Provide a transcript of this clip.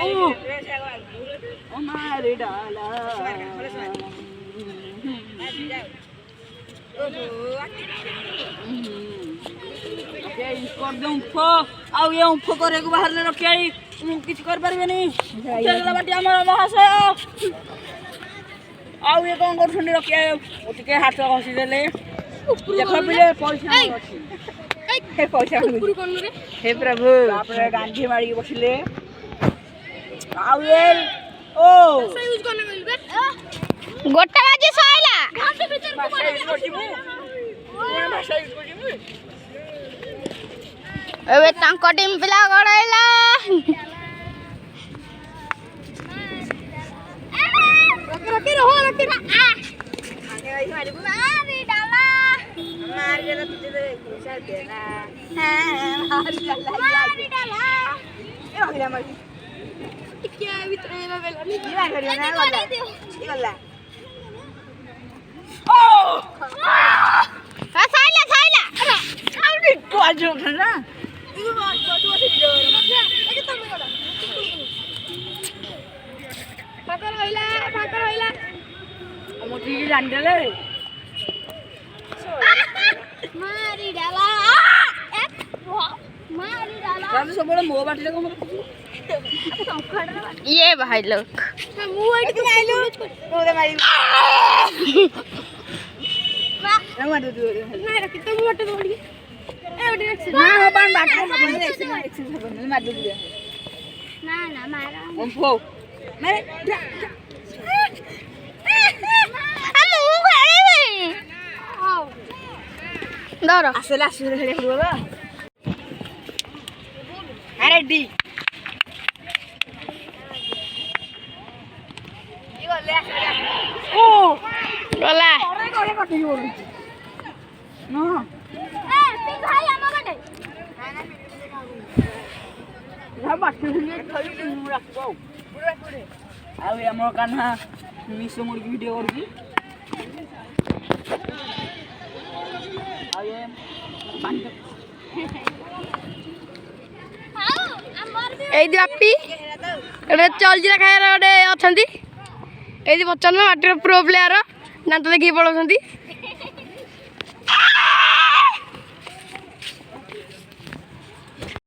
ओ मारे डाला कर दे उफ आउ ये उफ करे को बाहर ले रखिया किछ कर परबे नहीं चला बाटी हमर महाशय आउ ये कोन कर सुनी रखिया ओटिके हाथ घसी देले देखो बिले पैसा अछि हे पैसा हे प्रभु आपरे गांधी मारी बसिले आउ ये ओ यूज करने गइल बे गोटा बाजे सइला गांधी भीतर को मारे कोन भाषा यूज करजिमु एबे तांको टीम पिला गड़ाइला रखी रहो रखी आ आगे आई मारी मारी डाला मार देला तुझे दे पैसा देना मारी डाला ए होइला मारी क्या भीतर में बेला नहीं ये करियो ना वाला ये वाला ओ सइला आउडी तो आजो ना इगो बात तो से जोर मत ए तुम गडा फाकर होइला मोटी की जान देले मारी डाला मारी डाला सब सब बड़ा मो बाटले को ये भाई लोग मुंह एट आइलो तो दे मारी ना मार दे ना रखी तो मुंह हट दौड़ी ए ओडी एक्शन ना हो पान बाटले में एक्शन मार दे ना मारा हम फो मारे दौड़ আসলে আসলে খেলে খেলবো না আরে ডি কি বলে ও গলা আরে করে কাটি বলি না এ তুই ভাই আমার কাছে যা বাচ্চা দিয়ে খালি তুমি রাখবো ଆଉ ଆମର କାହ୍ନା ମିଶ ମୁର୍ଗି ଭିଡ଼ିଓ କରୁଛି ଆଉ ଏ এই বাপি এটা চলজিরা খাଇବାର ଗୋଟେ ଅଛନ୍ତି ଏଇଠି ପଚାରୁନ ମାଟିର ପ୍ରୋ ପ୍ଲେୟାର ଦାନ୍ତ ଦେଖିକି ପଳାଉଛନ୍ତି।